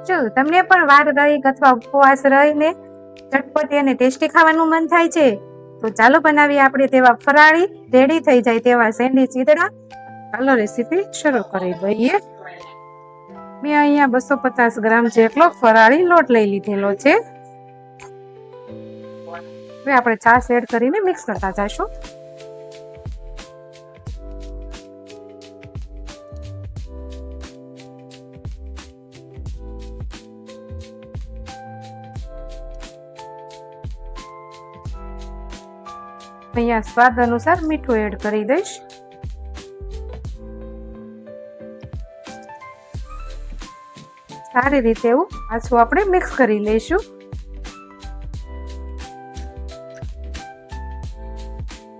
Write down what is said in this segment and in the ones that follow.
જો તમને પણ વાર રહી અથવા ઉપવાસ રહીને ચટપટી અને ટેસ્ટી ખાવાનું મન થાય છે તો ચાલો બનાવીએ આપણે તેવા ફરાળી રેડી થઈ જાય તેવા સેન્ડવીચ ઈદડા. ચાલો રેસીપી શરૂ કરી દઈએ. મેં અહીંયા 250 ગ્રામ જેટલો ફરાળી લોટ લઈ લીધેલો છે. હવે આપણે છાશ એડ કરીને મિક્સ કરતા જઈશું. અહીંયા સ્વાદ અનુસાર મીઠું એડ કરી દઈશ. સારી રીતે એવું પાછું આપણે મિક્સ કરી લઈશું.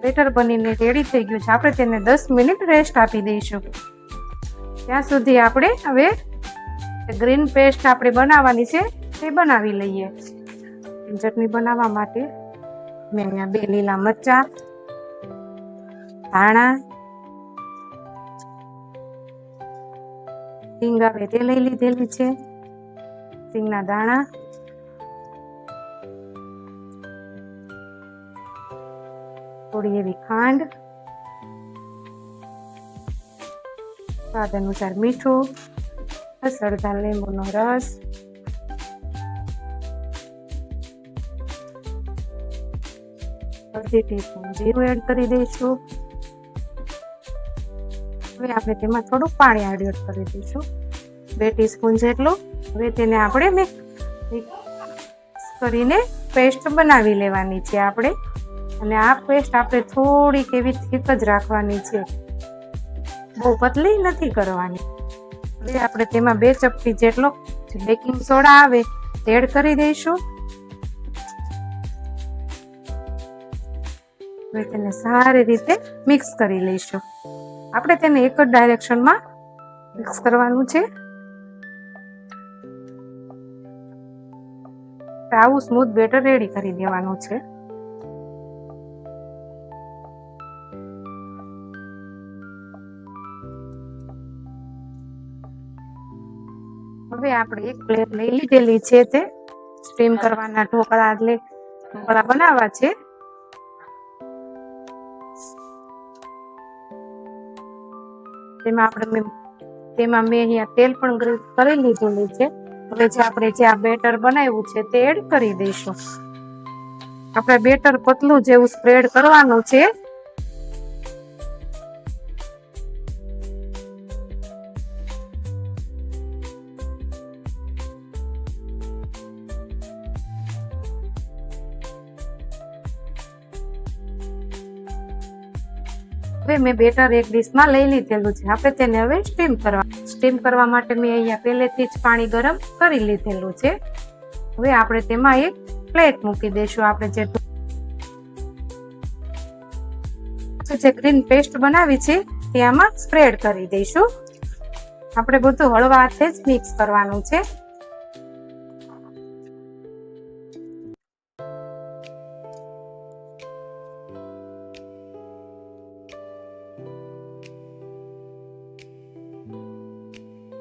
બેટર બનીને રેડી થઈ ગયું છે. આપણે તેને 10 મિનિટ રેસ્ટ આપી દઈશું. ત્યાં સુધી આપણે હવે ગ્રીન પેસ્ટ આપણે બનાવવાની છે તે બનાવી લઈએ. ચટણી બનાવવા માટે મેં અહીંયા 2 લીલા મરચાં, ધાણા, હિંગ આવે તે લઈ લીધેલી છે, સિંગના દાણા, થોડી એવી ખાંડ, સ્વાદ અનુસાર મીઠું, અડધા લીંબુનો રસ, અડધી ટીસ્પૂન જીરું એડ કરી દઈશું. હવે આપણે તેમાં થોડું પાણી એડ કરી દઈશું, 2 ટીસ્પૂન જેટલું. હવે તેને આપણે મિક્સ કરીને પેસ્ટ બનાવી લેવાની છે આપણે. અને આ પેસ્ટ આપણે થોડીક એવી થીક જ રાખવાની છે, બહુ પતલી નથી કરવાની. હવે આપણે તેમાં 2 ચપટી જેટલો બેકિંગ સોડા આવે તે એડ કરી દઈશું. હવે તેને સારી રીતે મિક્સ કરી લઈશું. આપણે તેને એક જ ડાયરેક્શનમાં મિક્સ કરવાનું છે. આવું સ્મૂથ બેટર રેડી કરી દેવાનું છે. હવે આપણે એક પ્લેટ લઈ લીધેલી છે, તે સ્ટીમ કરવાના ઢોકળા બનાવવા છે. તેમાં મેં અહીંયા તેલ પણ ગ્રીસ કરી લીધેલું છે. હવે આપણે જે આ બેટર બનાવ્યું છે તે એડ કરી દઈશું. આપણે બેટર પતલું જેવું સ્પ્રેડ કરવાનું છે. હવે મેં બેટર એક ડીશમાં લઈ લીધેલું છે. આપણે તેને હવે સ્ટીમ કરવા માટે મેં અહીંયા પહેલેથી જ પાણી ગરમ કરી લીધેલું છે. હવે આપણે તેમાં એક પ્લેટ મૂકી દઈશું. આપણે જે ગ્રીન પેસ્ટ બનાવી છે તે આમાં સ્પ્રેડ કરી દઈશું. આપણે બધું હળવા હાથે જ મિક્સ કરવાનું છે.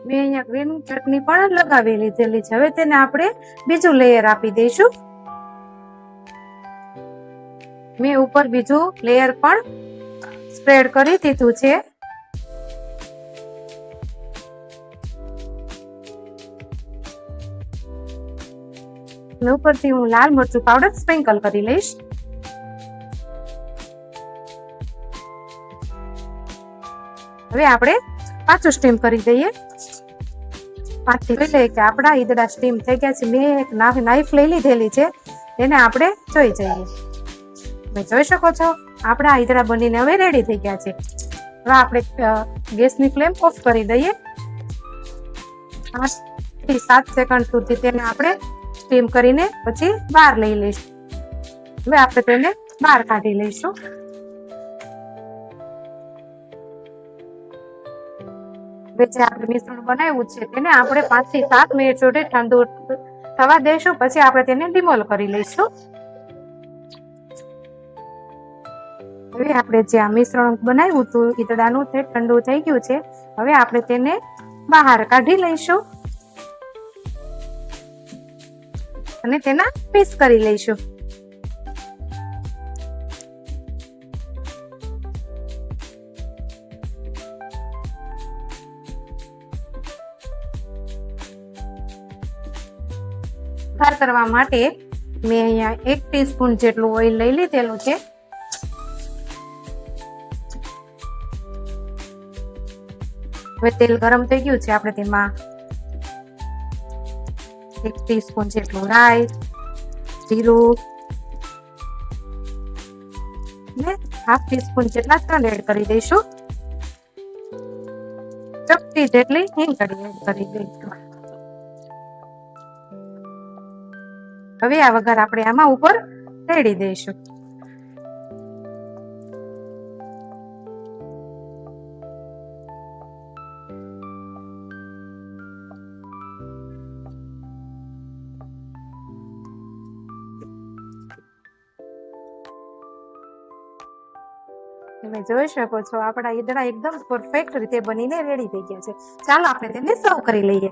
મેં અહીંયા ગ્રીન ચટણી પણ લગાવી લીધેલી છે. હવે તેને આપણે બીજું લેયર આપી દઈશું. મેં ઉપર બીજું લેયર પણ સ્પ્રેડ કરી દીધું છે. ઉપરથી હું લાલ મરચું પાવડર સ્પ્રિંકલ કરી લઈશ. હવે આપણે પાછું સ્ટીમ કરી દઈએ. પાછી જોઈ લઈએ કે આપણા ઈદડા સ્ટીમ થઈ ગયા છે. મેં એક નાઈફ લઈ લીધેલી છે, તેને આપણે જોઈ જઈએ. તમે જોઈ શકો છો આપણા ઈદડા બનીને હવે રેડી થઈ ગયા છે. હવે આપણે ગેસની ફ્લેમ ઓફ કરી દઈએ. 5 થી 7 સેકન્ડ સુધી તેને આપણે સ્ટીમ કરીને પછી બહાર લઈ લઈશું. હવે આપણે તેને બહાર કાઢી લઈશું. જે આપણે મિશ્રણ બનાવ્યું છે તેને આપણે 5 થી 7 મિનિટ સુધી ઠંડુ થવા દઈશું. પછી આપણે તેને ડિમોલ કરી લઈશું. હવે આપણે જે આ મિશ્રણ બનાવ્યું હતું ઈદડાનું તે ઠંડુ થઈ ગયું છે. હવે આપણે તેને બહાર કાઢી લઈશું. અને તેના પીસ કરી લઈશું. વઘાર કરવા માટે મેં અહીંયા 1 ટીસ્પૂન જેટલું ઓઇલ લઈ લીધેલું છે. હવે તેલ ગરમ થઈ ગયું છે. આપણે તેમાં 1 ટીસ્પૂન જેટલું રાઈ, જીરું ને 1/2 ટીસ્પૂન જેટલા તલ એડ કરી દઈશું. ચપટી જેટલી હિંગ એડ કરી દઈશું. હવે આ વઘાર આપણે આમાં ઉપર રેડી દઈશું. તમે જોઈ શકો છો આપણા ઈદડા એકદમ પરફેક્ટ રીતે બનીને રેડી થઈ ગયા છે. ચાલો આપણે તેને સર્વ કરી લઈએ.